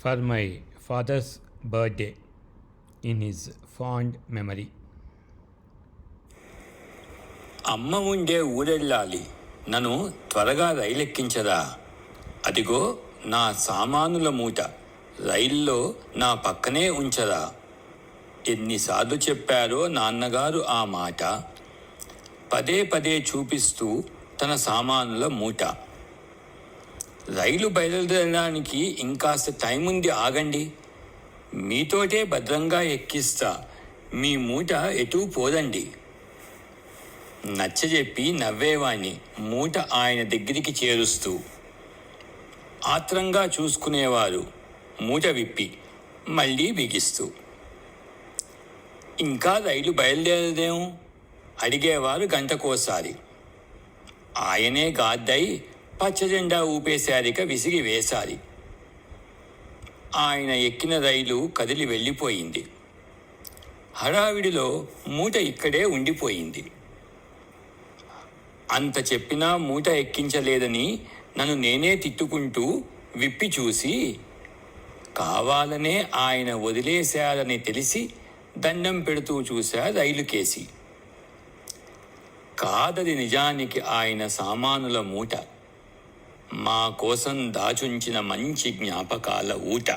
for my father's birthday in his fond memory. అమ్మ ఉండే ఊరెళ్ళాలి, నన్ను త్వరగా రైలెక్కించరా. అదిగో నా సామానుల మూట రైల్లో నా పక్కనే ఉంచరా. ఎన్నిసార్లు చెప్పారో నాన్నగారు ఆ మాట, పదే పదే చూపిస్తూ తన సామానుల మూట. రైలు బయలుదేరడానికి ఇంకాస్త టైం ఉంది, ఆగండి. మీతోటే భద్రంగా ఎక్కిస్తా, మీ మూట ఎటూ పోదండి. నచ్చజెప్పి నవ్వేవాణ్ణి మూట ఆయన దగ్గరికి చేరుస్తూ. ఆత్రంగా చూసుకునేవారు మూట విప్పి మళ్ళీ బిగిస్తూ. ఇంకా రైలు బయలుదేరదేం అడిగేవారు గంటకోసారి. ఆయనే గాద్దై పచ్చజెండా ఊపేశారిక విసిగి వేశారి. ఆయన ఎక్కిన రైలు కదిలి వెళ్ళిపోయింది. హడావిడిలో మూట ఇక్కడే ఉండిపోయింది. అంత చెప్పినా మూట ఎక్కించలేదని నన్ను నేనే తిట్టుకుంటూ విప్పి చూసి, కావాలనే ఆయన వదిలేశారని తెలిసి దండం పెడుతూ చూశా రైలు కేసి. కాదది నిజానికి ఆయన సామానుల మూట, మా కోసం దాచుంచిన మంచి జ్ఞాపకాల ఊట.